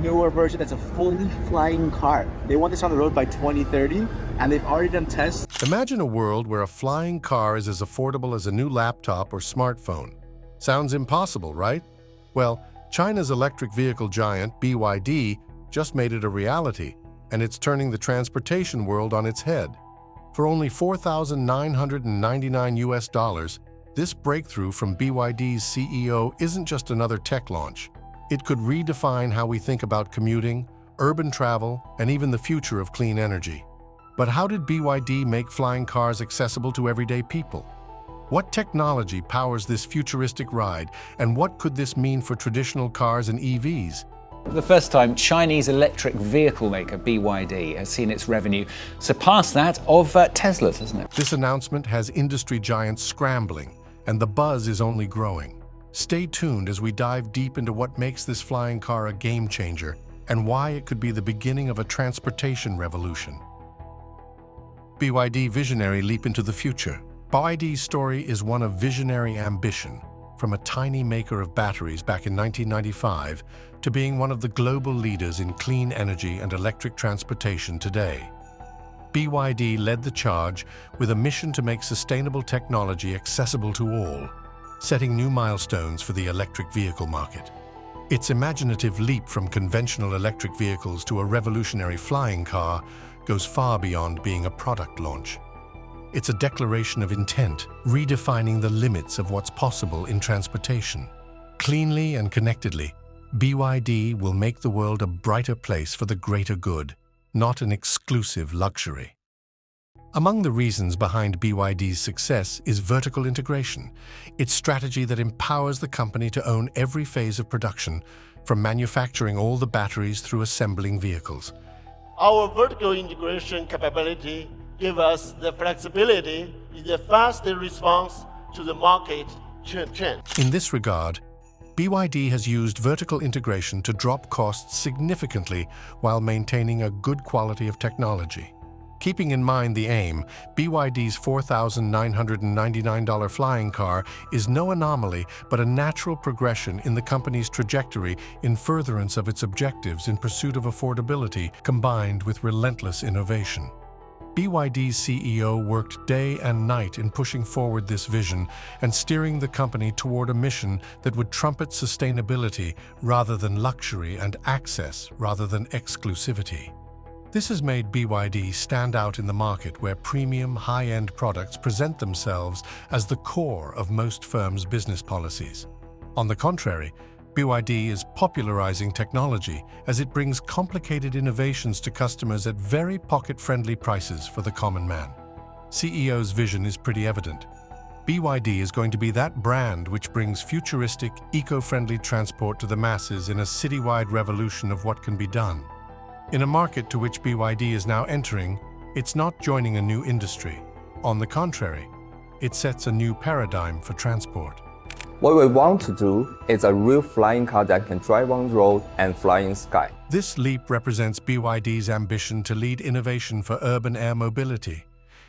newer version that's a fully flying car. They want this on the road by 2030, and they've already done tests. Imagine a world where a flying car is as affordable as a new laptop or smartphone. Sounds impossible, right? Well, China's electric vehicle giant, BYD, just made it a reality, and it's turning the transportation world on its head. For only $4,999 this breakthrough from BYD's CEO isn't just another tech launch. It could redefine how we think about commuting, urban travel, and even the future of clean energy. But how did BYD make flying cars accessible to everyday people? What technology powers this futuristic ride, and what could this mean for traditional cars and EVs? For the first time, Chinese electric vehicle maker BYD has seen its revenue surpass that of Tesla's, hasn't it? This announcement has industry giants scrambling, and the buzz is only growing. Stay tuned as we dive deep into what makes this flying car a game changer and why it could be the beginning of a transportation revolution. BYD visionary leap into the future. BYD's story is one of visionary ambition, from a tiny maker of batteries back in 1995 to being one of the global leaders in clean energy and electric transportation today. BYD led the charge with a mission to make sustainable technology accessible to all, setting new milestones for the electric vehicle market. Its imaginative leap from conventional electric vehicles to a revolutionary flying car goes far beyond being a product launch. It's a declaration of intent, redefining the limits of what's possible in transportation. Cleanly and connectedly, BYD will make the world a brighter place for the greater good, not an exclusive luxury. Among the reasons behind BYD's success is vertical integration, its strategy that empowers the company to own every phase of production, from manufacturing all the batteries through assembling vehicles. Our vertical integration capability gives us the flexibility in the fast response to the market change. In this regard, BYD has used vertical integration to drop costs significantly while maintaining a good quality of technology. Keeping in mind the aim, BYD's $4,999 flying car is no anomaly but a natural progression in the company's trajectory in furtherance of its objectives in pursuit of affordability combined with relentless innovation. BYD's CEO worked day and night in pushing forward this vision and steering the company toward a mission that would trumpet sustainability rather than luxury and access rather than exclusivity. This has made BYD stand out in the market where premium, high-end products present themselves as the core of most firms' business policies. On the contrary, BYD is popularizing technology as it brings complicated innovations to customers at very pocket-friendly prices for the common man. CEO's vision is pretty evident. BYD is going to be that brand which brings futuristic, eco-friendly transport to the masses in a citywide revolution of what can be done. In a market to which BYD is now entering, it's not joining a new industry. On the contrary, it sets a new paradigm for transport. What we want to do is a real flying car that can drive on the road and fly in the sky. This leap represents BYD's ambition to lead innovation for urban air mobility.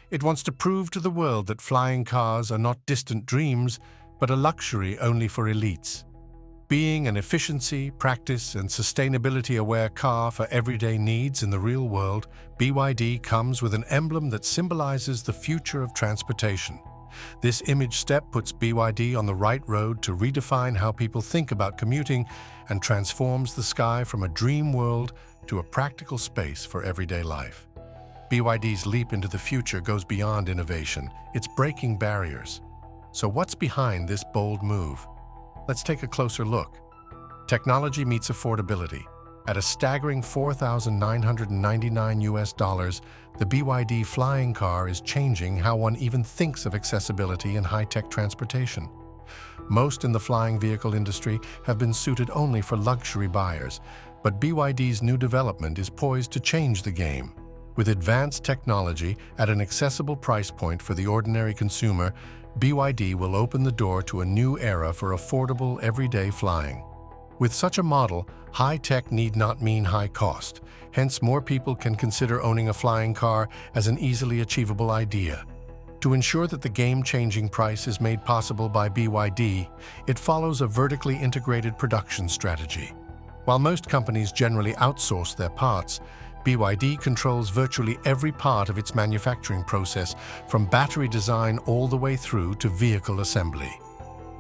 It wants to prove to the world that flying cars are not distant dreams, but a luxury only for elites. Being an efficiency, practice, and sustainability-aware car for everyday needs in the real world, BYD comes with an emblem that symbolizes the future of transportation. This image step puts BYD on the right road to redefine how people think about commuting and transforms the sky from a dream world to a practical space for everyday life. BYD's leap into the future goes beyond innovation. It's breaking barriers. So what's behind this bold move? Let's take a closer look. Technology meets affordability. At a staggering $4,999, the BYD flying car is changing how one even thinks of accessibility in high-tech transportation. Most in the flying vehicle industry have been suited only for luxury buyers, but BYD's new development is poised to change the game. With advanced technology at an accessible price point for the ordinary consumer, BYD will open the door to a new era for affordable, everyday flying. With such a model, high tech need not mean high cost. Hence, more people can consider owning a flying car as an easily achievable idea. To ensure that the game-changing price is made possible by BYD, it follows a vertically integrated production strategy. While most companies generally outsource their parts, BYD controls virtually every part of its manufacturing process, from battery design all the way through to vehicle assembly.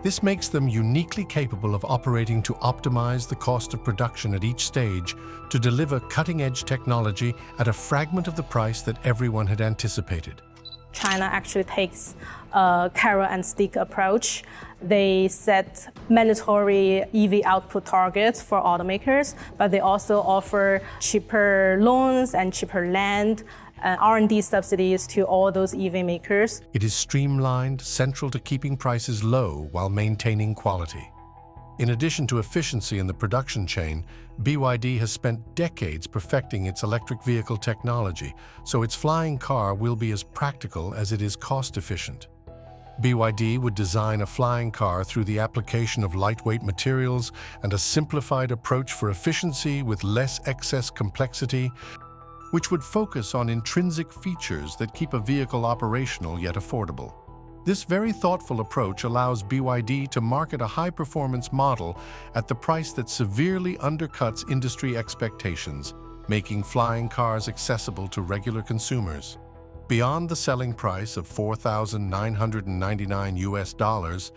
This makes them uniquely capable of operating to optimize the cost of production at each stage to deliver cutting-edge technology at a fragment of the price that everyone had anticipated. China actually takes a carrot and stick approach. They set mandatory EV output targets for automakers, but they also offer cheaper loans and cheaper land and R&D subsidies to all those EV makers. It is streamlined, central to keeping prices low while maintaining quality. In addition to efficiency in the production chain, BYD has spent decades perfecting its electric vehicle technology, so its flying car will be as practical as it is cost-efficient. BYD would design a flying car through the application of lightweight materials and a simplified approach for efficiency with less excess complexity, which would focus on intrinsic features that keep a vehicle operational yet affordable. This very thoughtful approach allows BYD to market a high-performance model at the price that severely undercuts industry expectations, making flying cars accessible to regular consumers. Beyond the selling price of $4,999,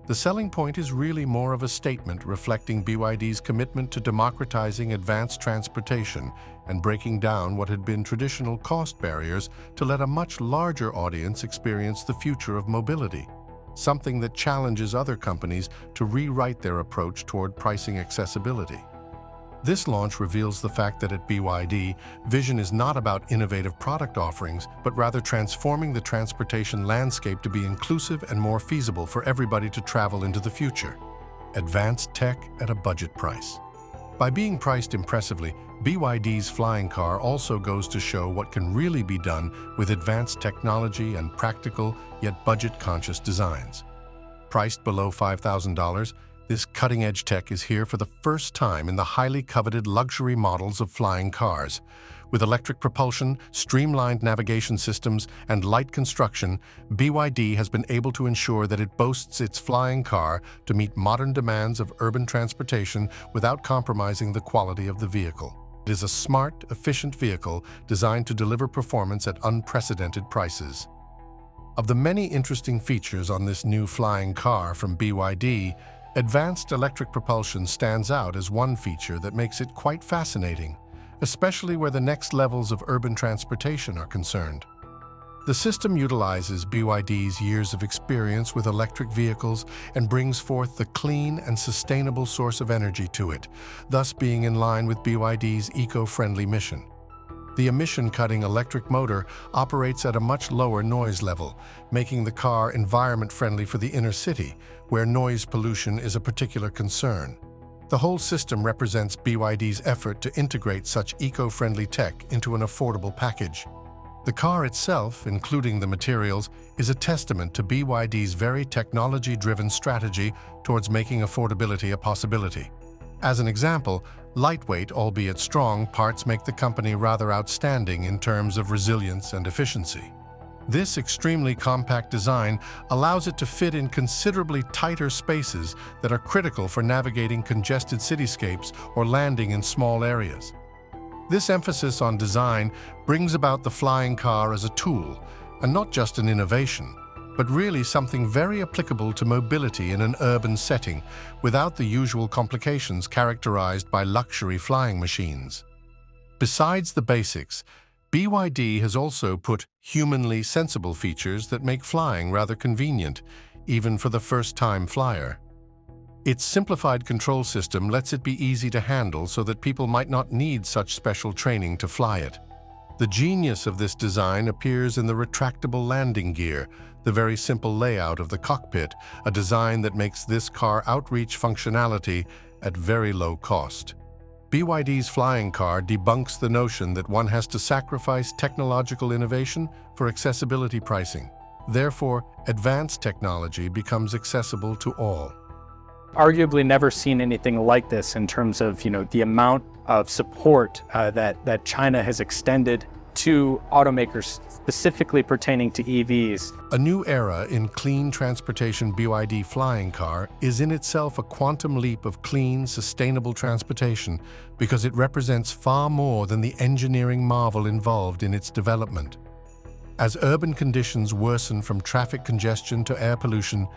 the selling point is really more of a statement reflecting BYD's commitment to democratizing advanced transportation and breaking down what had been traditional cost barriers to let a much larger audience experience the future of mobility, something that challenges other companies to rewrite their approach toward pricing accessibility. This launch reveals the fact that at BYD, vision is not about innovative product offerings, but rather transforming the transportation landscape to be inclusive and more feasible for everybody to travel into the future. Advanced tech at a budget price. By being priced impressively, BYD's flying car also goes to show what can really be done with advanced technology and practical, yet budget-conscious designs. Priced below $5,000, this cutting-edge tech is here for the first time in the highly coveted luxury models of flying cars. With electric propulsion, streamlined navigation systems, and light construction, BYD has been able to ensure that it boasts its flying car to meet modern demands of urban transportation without compromising the quality of the vehicle. It is a smart, efficient vehicle designed to deliver performance at unprecedented prices. Of the many interesting features on this new flying car from BYD, advanced electric propulsion stands out as one feature that makes it quite fascinating, especially where the next levels of urban transportation are concerned. The system utilizes BYD's years of experience with electric vehicles and brings forth the clean and sustainable source of energy to it, thus being in line with BYD's eco-friendly mission. The emission-cutting electric motor operates at a much lower noise level, making the car environment-friendly for the inner city, where noise pollution is a particular concern. The whole system represents BYD's effort to integrate such eco-friendly tech into an affordable package. The car itself, including the materials, is a testament to BYD's very technology-driven strategy towards making affordability a possibility. As an example, lightweight, albeit strong, parts make the company rather outstanding in terms of resilience and efficiency. This extremely compact design allows it to fit in considerably tighter spaces that are critical for navigating congested cityscapes or landing in small areas. This emphasis on design brings about the flying car as a tool, and not just an innovation, but really something very applicable to mobility in an urban setting without the usual complications characterized by luxury flying machines. Besides the basics, BYD has also put humanly sensible features that make flying rather convenient, even for the first-time flyer. Its simplified control system lets it be easy to handle so that people might not need such special training to fly it. The genius of this design appears in the retractable landing gear, the very simple layout of the cockpit, a design that makes this car outreach functionality at very low cost. BYD's flying car debunks the notion that one has to sacrifice technological innovation for accessibility pricing. Therefore, advanced technology becomes accessible to all. Arguably never seen anything like this in terms of, the amount of support that China has extended to automakers specifically pertaining to EVs. A new era in clean transportation BYD flying car is in itself a quantum leap of clean, sustainable transportation because it represents far more than the engineering marvel involved in its development. As urban conditions worsen from traffic congestion to air pollution,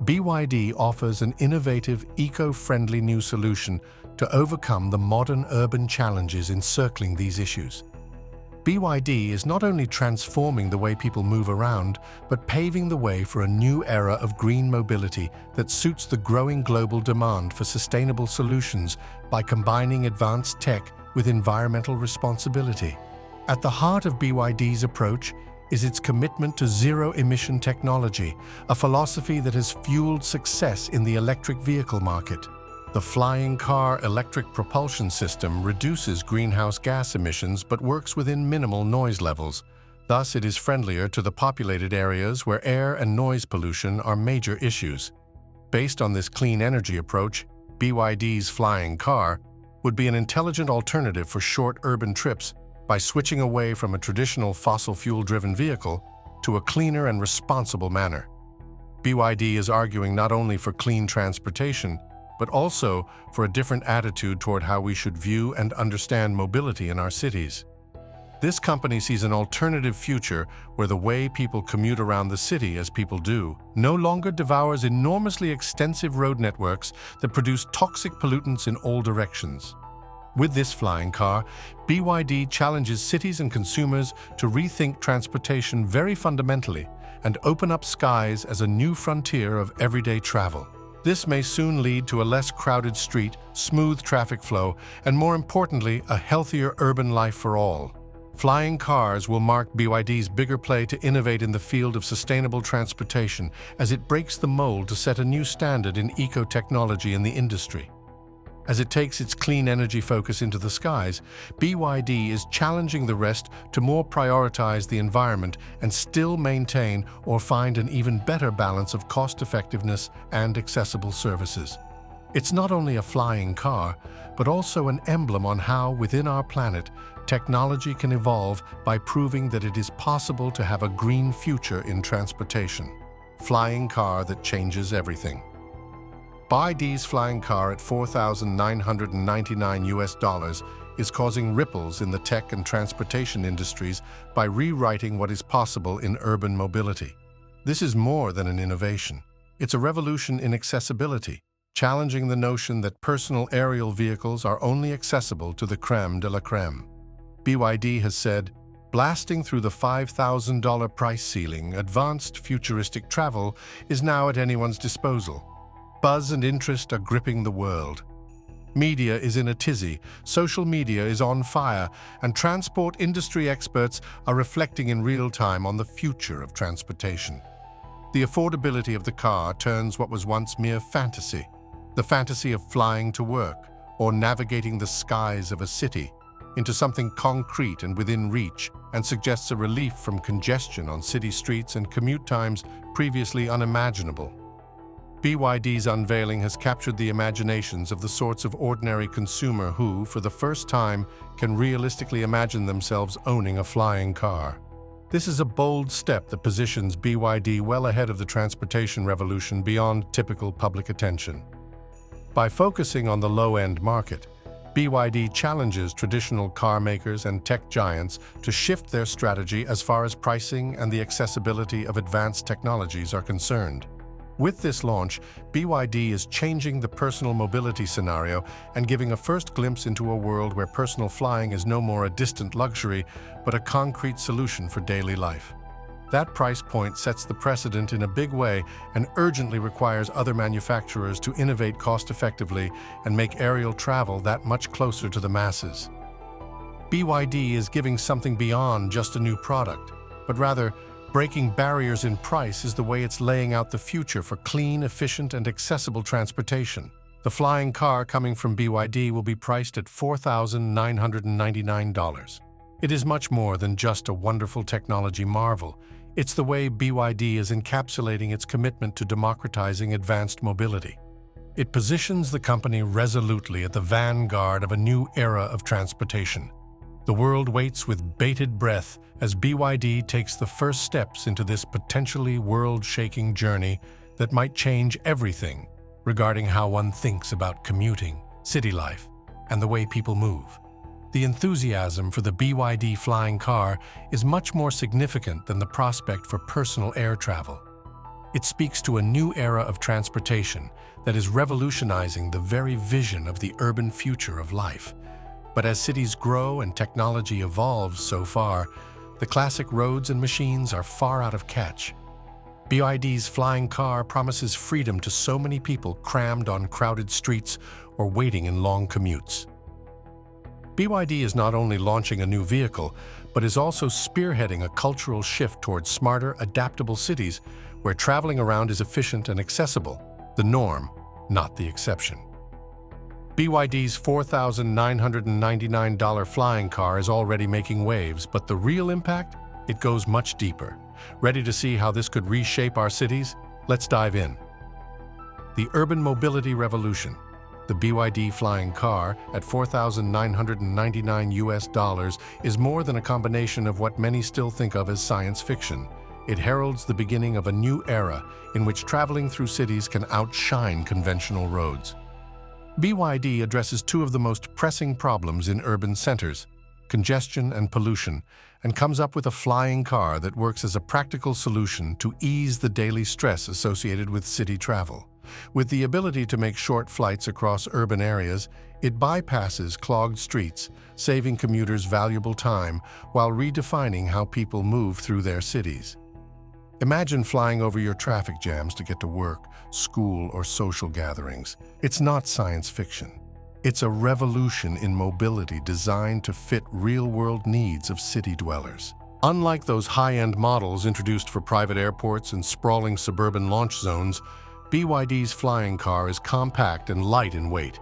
BYD offers an innovative, eco-friendly new solution to overcome the modern urban challenges encircling these issues. BYD is not only transforming the way people move around, but paving the way for a new era of green mobility that suits the growing global demand for sustainable solutions by combining advanced tech with environmental responsibility. At the heart of BYD's approach is its commitment to zero-emission technology, a philosophy that has fueled success in the electric vehicle market. The flying car electric propulsion system reduces greenhouse gas emissions but works within minimal noise levels. Thus, it is friendlier to the populated areas where air and noise pollution are major issues. Based on this clean energy approach, BYD's flying car would be an intelligent alternative for short urban trips by switching away from a traditional fossil fuel-driven vehicle to a cleaner and responsible manner. BYD is arguing not only for clean transportation, but also for a different attitude toward how we should view and understand mobility in our cities. This company sees an alternative future where the way people commute around the city as people do no longer devours enormously extensive road networks that produce toxic pollutants in all directions. With this flying car, BYD challenges cities and consumers to rethink transportation very fundamentally and open up skies as a new frontier of everyday travel. This may soon lead to a less crowded street, smooth traffic flow, and more importantly, a healthier urban life for all. Flying cars will mark BYD's bigger play to innovate in the field of sustainable transportation as it breaks the mold to set a new standard in eco-technology in the industry. As it takes its clean energy focus into the skies, BYD is challenging the rest to more prioritize the environment and still maintain or find an even better balance of cost-effectiveness and accessible services. It's not only a flying car, but also an emblem on how, within our planet, technology can evolve by proving that it is possible to have a green future in transportation. Flying car that changes everything. BYD's flying car at $4,999 is causing ripples in the tech and transportation industries by rewriting what is possible in urban mobility. This is more than an innovation. It's a revolution in accessibility, challenging the notion that personal aerial vehicles are only accessible to the crème de la crème. BYD has said, blasting through the $5,000 price ceiling, advanced futuristic travel is now at anyone's disposal. Buzz and interest are gripping the world. Media is in a tizzy, social media is on fire, and transport industry experts are reflecting in real time on the future of transportation. The affordability of the car turns what was once mere fantasy, the fantasy of flying to work or navigating the skies of a city, into something concrete and within reach, and suggests a relief from congestion on city streets and commute times previously unimaginable. BYD's unveiling has captured the imaginations of the sorts of ordinary consumer who, for the first time, can realistically imagine themselves owning a flying car. This is a bold step that positions BYD well ahead of the transportation revolution beyond typical public attention. By focusing on the low-end market, BYD challenges traditional car makers and tech giants to shift their strategy as far as pricing and the accessibility of advanced technologies are concerned. With this launch, BYD is changing the personal mobility scenario and giving a first glimpse into a world where personal flying is no more a distant luxury, but a concrete solution for daily life. That price point sets the precedent in a big way and urgently requires other manufacturers to innovate cost-effectively and make aerial travel that much closer to the masses. BYD is giving something beyond just a new product, but rather, breaking barriers in price is the way it's laying out the future for clean, efficient, and accessible transportation. The flying car coming from BYD will be priced at $4,999. It is much more than just a wonderful technology marvel. It's the way BYD is encapsulating its commitment to democratizing advanced mobility. It positions the company resolutely at the vanguard of a new era of transportation. The world waits with bated breath as BYD takes the first steps into this potentially world-shaking journey that might change everything regarding how one thinks about commuting, city life, and the way people move. The enthusiasm for the BYD flying car is much more significant than the prospect for personal air travel. It speaks to a new era of transportation that is revolutionizing the very vision of the urban future of life. But as cities grow and technology evolves so far, the classic roads and machines are far out of catch. BYD's flying car promises freedom to so many people crammed on crowded streets or waiting in long commutes. BYD is not only launching a new vehicle, but is also spearheading a cultural shift towards smarter, adaptable cities where traveling around is efficient and accessible, the norm, not the exception. BYD's $4,999 flying car is already making waves, but the real impact? It goes much deeper. Ready to see how this could reshape our cities? Let's dive in. The urban mobility revolution. The BYD flying car at $4,999 is more than a combination of what many still think of as science fiction. It heralds the beginning of a new era in which traveling through cities can outshine conventional roads. BYD addresses two of the most pressing problems in urban centers, congestion and pollution, and comes up with a flying car that works as a practical solution to ease the daily stress associated with city travel. With the ability to make short flights across urban areas, it bypasses clogged streets, saving commuters valuable time while redefining how people move through their cities. Imagine flying over your traffic jams to get to work, school, or social gatherings. It's not science fiction. It's a revolution in mobility designed to fit real-world needs of city dwellers. Unlike those high-end models introduced for private airports and sprawling suburban launch zones, BYD's flying car is compact and light in weight.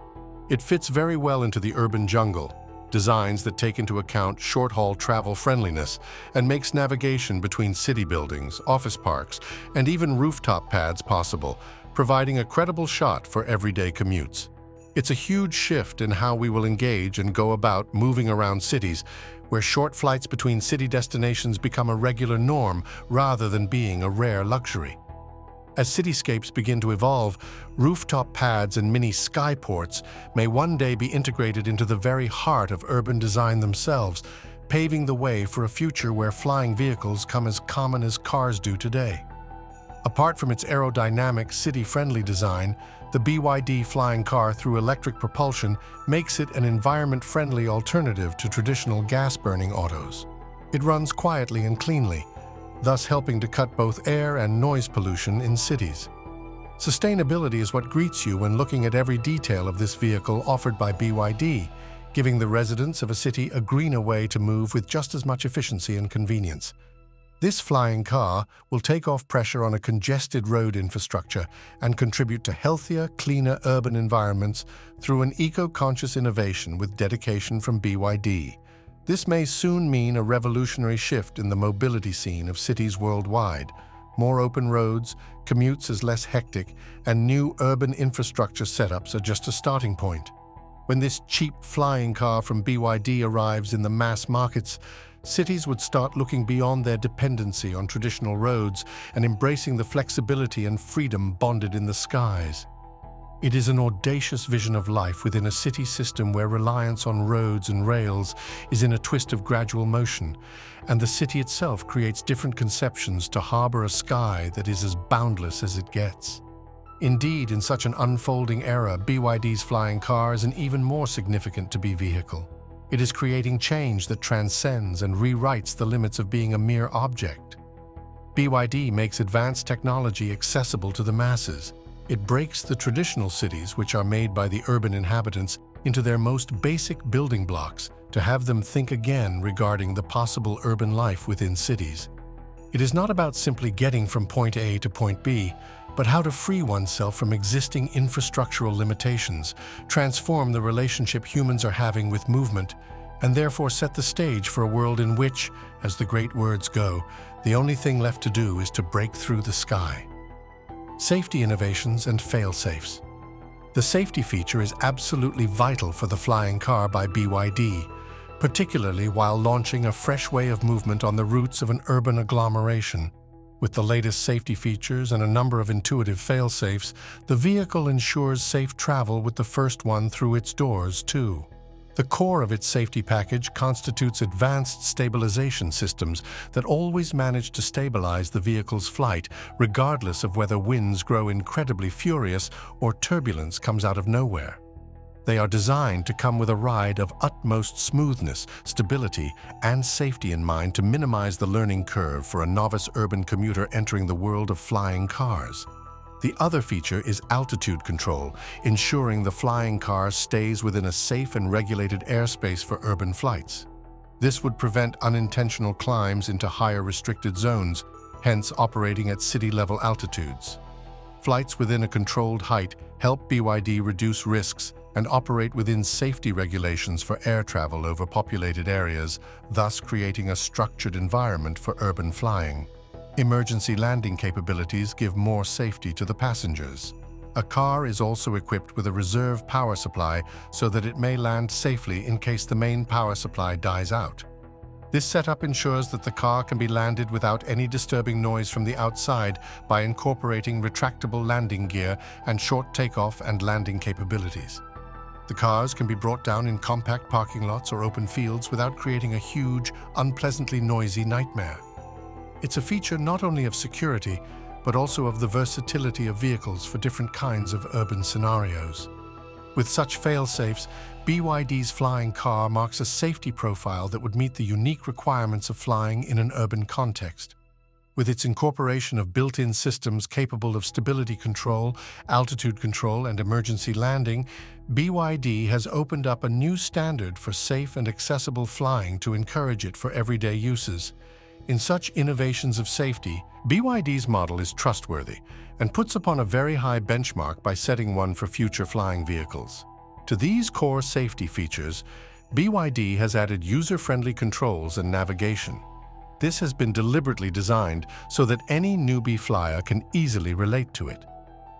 It fits very well into the urban jungle, designs that take into account short-haul travel friendliness and makes navigation between city buildings, office parks, and even rooftop pads possible, providing a credible shot for everyday commutes. It's a huge shift in how we will engage and go about moving around cities, where short flights between city destinations become a regular norm rather than being a rare luxury. As cityscapes begin to evolve, rooftop pads and mini skyports may one day be integrated into the very heart of urban design themselves, paving the way for a future where flying vehicles come as common as cars do today. Apart from its aerodynamic, city-friendly design, the BYD flying car through electric propulsion makes it an environment-friendly alternative to traditional gas-burning autos. It runs quietly and cleanly, thus helping to cut both air and noise pollution in cities. Sustainability is what greets you when looking at every detail of this vehicle offered by BYD, giving the residents of a city a greener way to move with just as much efficiency and convenience. This flying car will take off pressure on a congested road infrastructure and contribute to healthier, cleaner urban environments through an eco-conscious innovation with dedication from BYD. This may soon mean a revolutionary shift in the mobility scene of cities worldwide. More open roads, commutes as less hectic, and new urban infrastructure setups are just a starting point. When this cheap flying car from BYD arrives in the mass markets, cities would start looking beyond their dependency on traditional roads and embracing the flexibility and freedom bonded in the skies. It is an audacious vision of life within a city system where reliance on roads and rails is in a twist of gradual motion, and the city itself creates different conceptions to harbor a sky that is as boundless as it gets. Indeed, in such an unfolding era, BYD's flying car is an even more significant to-be vehicle. It is creating change that transcends and rewrites the limits of being a mere object. BYD makes advanced technology accessible to the masses. It breaks the traditional cities, which are made by the urban inhabitants, into their most basic building blocks to have them think again regarding the possible urban life within cities. It is not about simply getting from point A to point B, but how to free oneself from existing infrastructural limitations, transform the relationship humans are having with movement, and therefore set the stage for a world in which, as the great words go, the only thing left to do is to break through the sky. Safety innovations and failsafes. The safety feature is absolutely vital for the flying car by BYD, particularly while launching a fresh way of movement on the routes of an urban agglomeration. With the latest safety features and a number of intuitive fail-safes, the vehicle ensures safe travel with the first one through its doors, too. The core of its safety package constitutes advanced stabilization systems that always manage to stabilize the vehicle's flight, regardless of whether winds grow incredibly furious or turbulence comes out of nowhere. They are designed to come with a ride of utmost smoothness, stability, and safety in mind to minimize the learning curve for a novice urban commuter entering the world of flying cars. The other feature is altitude control, ensuring the flying car stays within a safe and regulated airspace for urban flights. This would prevent unintentional climbs into higher restricted zones, hence operating at city-level altitudes. Flights within a controlled height help BYD reduce risks and operate within safety regulations for air travel over populated areas, thus creating a structured environment for urban flying. Emergency landing capabilities give more safety to the passengers. A car is also equipped with a reserve power supply so that it may land safely in case the main power supply dies out. This setup ensures that the car can be landed without any disturbing noise from the outside by incorporating retractable landing gear and short takeoff and landing capabilities. The cars can be brought down in compact parking lots or open fields without creating a huge, unpleasantly noisy nightmare. It's a feature not only of security, but also of the versatility of vehicles for different kinds of urban scenarios. With such fail-safes, BYD's flying car marks a safety profile that would meet the unique requirements of flying in an urban context. With its incorporation of built-in systems capable of stability control, altitude control, and emergency landing, BYD has opened up a new standard for safe and accessible flying to encourage it for everyday uses. In such innovations of safety, BYD's model is trustworthy and puts upon a very high benchmark by setting one for future flying vehicles. To these core safety features, BYD has added user-friendly controls and navigation. This has been deliberately designed so that any newbie flyer can easily relate to it.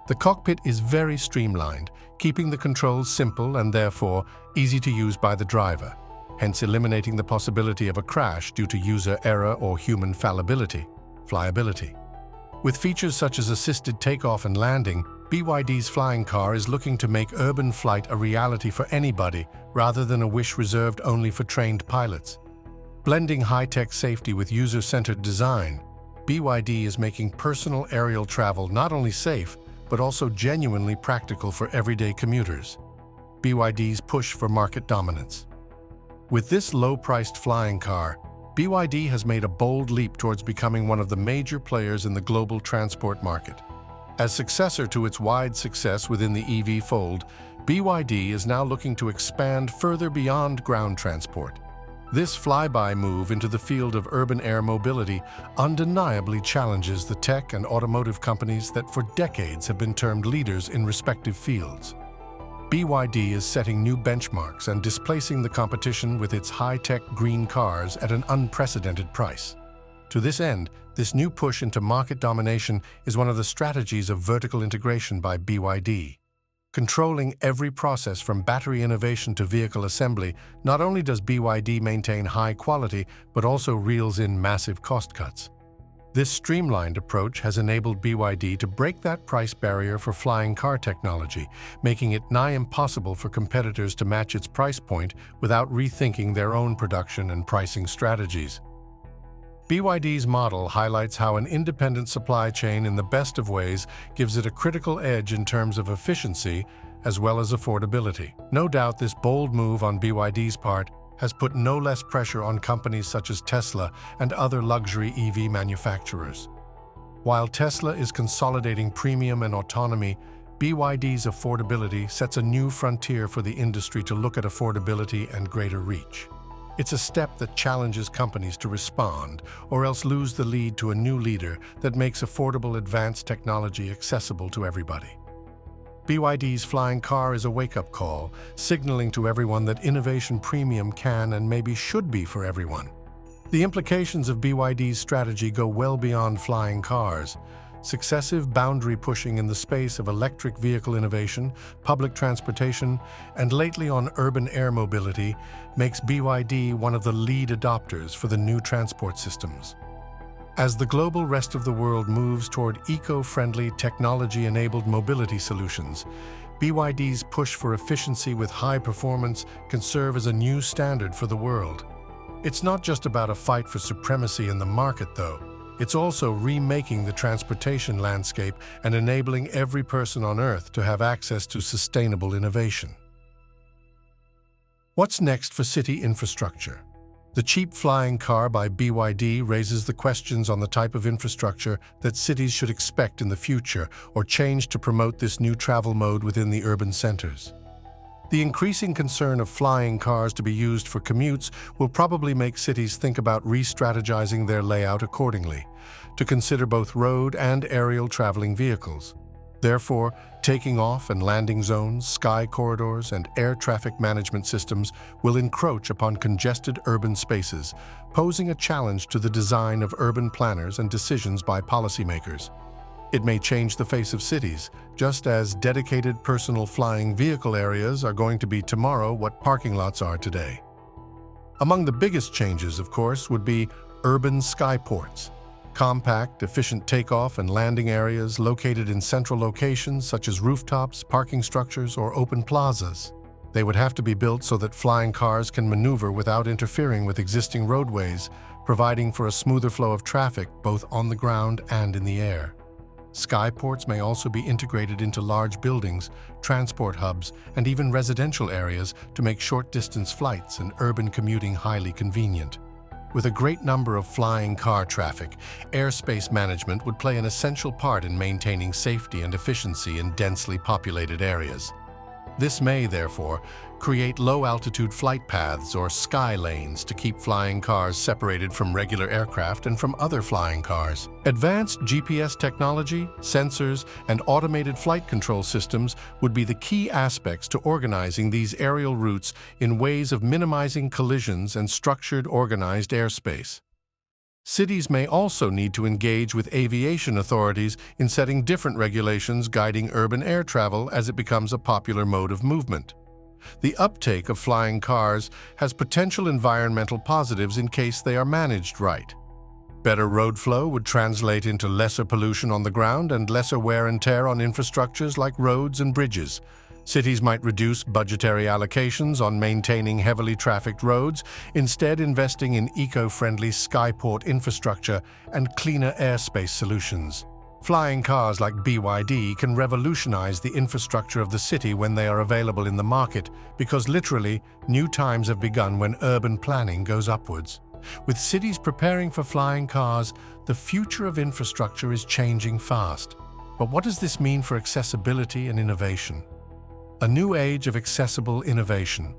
The cockpit is very streamlined, keeping the controls simple and therefore easy to use by the driver, hence eliminating the possibility of a crash due to user error or human fliability. With features such as assisted takeoff and landing, BYD's flying car is looking to make urban flight a reality for anybody rather than a wish reserved only for trained pilots. Blending high-tech safety with user-centered design, BYD is making personal aerial travel not only safe, but also genuinely practical for everyday commuters. BYD's push for market dominance. With this low-priced flying car, BYD has made a bold leap towards becoming one of the major players in the global transport market. As successor to its wide success within the EV fold, BYD is now looking to expand further beyond ground transport. This flyby move into the field of urban air mobility undeniably challenges the tech and automotive companies that for decades have been termed leaders in respective fields. BYD is setting new benchmarks and displacing the competition with its high-tech green cars at an unprecedented price. To this end, this new push into market domination is one of the strategies of vertical integration by BYD. Controlling every process from battery innovation to vehicle assembly, not only does BYD maintain high quality, but also reels in massive cost cuts. This streamlined approach has enabled BYD to break that price barrier for flying car technology, making it nigh impossible for competitors to match its price point without rethinking their own production and pricing strategies. BYD's model highlights how an independent supply chain in the best of ways gives it a critical edge in terms of efficiency as well as affordability. No doubt this bold move on BYD's part has put no less pressure on companies such as Tesla and other luxury EV manufacturers. While Tesla is consolidating premium and autonomy, BYD's affordability sets a new frontier for the industry to look at affordability and greater reach. It's a step that challenges companies to respond, or else lose the lead to a new leader that makes affordable advanced technology accessible to everybody. BYD's flying car is a wake-up call, signaling to everyone that innovation premium can and maybe should be for everyone. The implications of BYD's strategy go well beyond flying cars. successive boundary pushing in the space of electric vehicle innovation, public transportation, and lately on urban air mobility makes BYD one of the lead adopters for the new transport systems. As the global rest of the world moves toward eco-friendly, technology-enabled mobility solutions, BYD's push for efficiency with high performance can serve as a new standard for the world. It's not just about a fight for supremacy in the market, though. It's also remaking the transportation landscape and enabling every person on Earth to have access to sustainable innovation. What's next for city infrastructure? The cheap flying car by BYD raises the questions on the type of infrastructure that cities should expect in the future or change to promote this new travel mode within the urban centers. The increasing concern of flying cars to be used for commutes will probably make cities think about re-strategizing their layout accordingly, to consider both road and aerial traveling vehicles. Therefore, taking off and landing zones, sky corridors, and air traffic management systems will encroach upon congested urban spaces, posing a challenge to the design of urban planners and decisions by policymakers. It may change the face of cities, just as dedicated personal flying vehicle areas are going to be tomorrow what parking lots are today. Among the biggest changes, of course, would be urban skyports. Compact, efficient takeoff and landing areas located in central locations such as rooftops, parking structures, or open plazas. They would have to be built so that flying cars can maneuver without interfering with existing roadways, providing for a smoother flow of traffic both on the ground and in the air. Skyports may also be integrated into large buildings, transport hubs, and even residential areas to make short-distance flights and urban commuting highly convenient. With a great number of flying car traffic, airspace management would play an essential part in maintaining safety and efficiency in densely populated areas. This may, therefore, create low-altitude flight paths or sky lanes to keep flying cars separated from regular aircraft and from other flying cars. Advanced GPS technology, sensors, and automated flight control systems would be the key aspects to organizing these aerial routes in ways of minimizing collisions and structured, organized airspace. Cities may also need to engage with aviation authorities in setting different regulations guiding urban air travel as it becomes a popular mode of movement. The uptake of flying cars has potential environmental positives in case they are managed right. Better road flow would translate into lesser pollution on the ground and lesser wear and tear on infrastructures like roads and bridges. Cities might reduce budgetary allocations on maintaining heavily trafficked roads, instead investing in eco-friendly skyport infrastructure and cleaner airspace solutions. Flying cars like BYD can revolutionize the infrastructure of the city when they are available in the market, because literally, new times have begun when urban planning goes upwards. With cities preparing for flying cars, the future of infrastructure is changing fast. But what does this mean for accessibility and innovation? A new age of accessible innovation.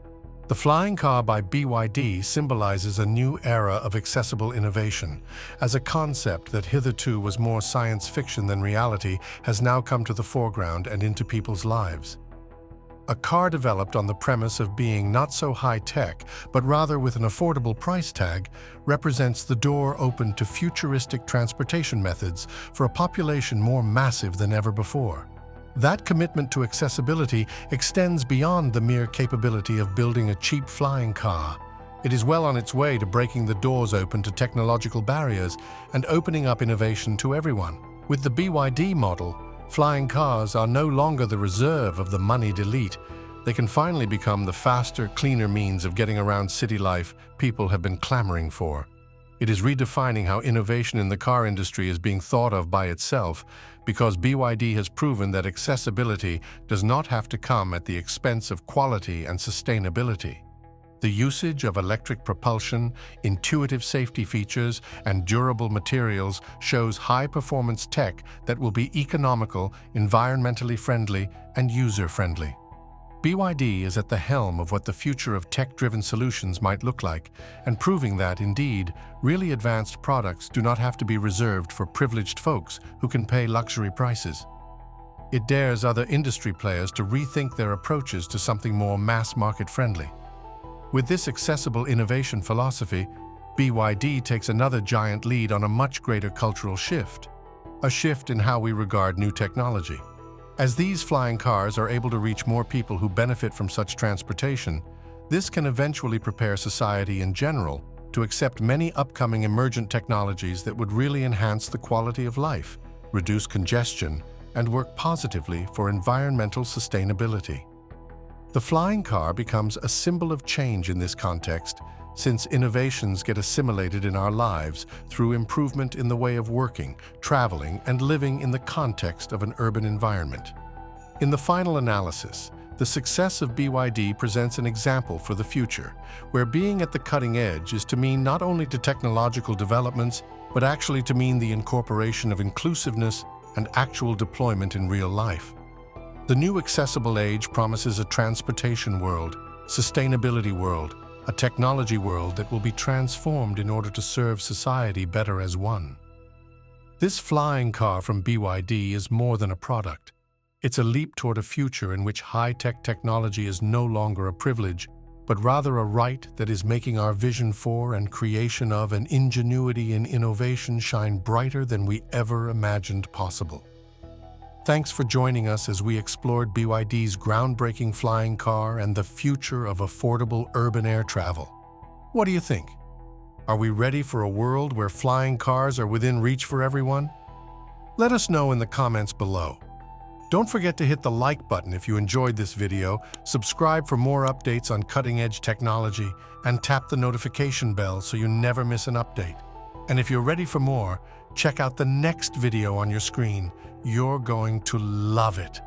The flying car by BYD symbolizes a new era of accessible innovation, as a concept that hitherto was more science fiction than reality has now come to the foreground and into people's lives. A car developed on the premise of being not so high-tech, but rather with an affordable price tag, represents the door open to futuristic transportation methods for a population more massive than ever before. That commitment to accessibility extends beyond the mere capability of building a cheap flying car. It is well on its way to breaking the doors open to technological barriers and opening up innovation to everyone. With the BYD model, flying cars are no longer the reserve of the moneyed elite. They can finally become the faster, cleaner means of getting around city life people have been clamoring for. It is redefining how innovation in the car industry is being thought of by itself, because BYD has proven that accessibility does not have to come at the expense of quality and sustainability. The usage of electric propulsion, intuitive safety features, and durable materials shows high-performance tech that will be economical, environmentally friendly, and user-friendly. BYD is at the helm of what the future of tech-driven solutions might look like, and proving that, indeed, really advanced products do not have to be reserved for privileged folks who can pay luxury prices. It dares other industry players to rethink their approaches to something more mass-market friendly. With this accessible innovation philosophy, BYD takes another giant lead on a much greater cultural shift. a shift in how we regard new technology. As these flying cars are able to reach more people who benefit from such transportation, this can eventually prepare society in general to accept many upcoming emergent technologies that would really enhance the quality of life, reduce congestion, and work positively for environmental sustainability. The flying car becomes a symbol of change in this context, since innovations get assimilated in our lives through improvement in the way of working, traveling, and living in the context of an urban environment. In the final analysis, the success of BYD presents an example for the future, where being at the cutting edge is to mean not only to technological developments, but actually to mean the incorporation of inclusiveness and actual deployment in real life. The new accessible age promises a transportation world, sustainability world, a technology world that will be transformed in order to serve society better as one. This flying car from BYD is more than a product. It's a leap toward a future in which high-tech technology is no longer a privilege, but rather a right that is making our vision for and creation of an ingenuity and innovation shine brighter than we ever imagined possible. Thanks for joining us as we explored BYD's groundbreaking flying car and the future of affordable urban air travel. What do you think? Are we ready for a world where flying cars are within reach for everyone? Let us know in the comments below. Don't forget to hit the like button if you enjoyed this video, subscribe for more updates on cutting-edge technology, and tap the notification bell so you never miss an update. And if you're ready for more, check out the next video on your screen. You're going to love it.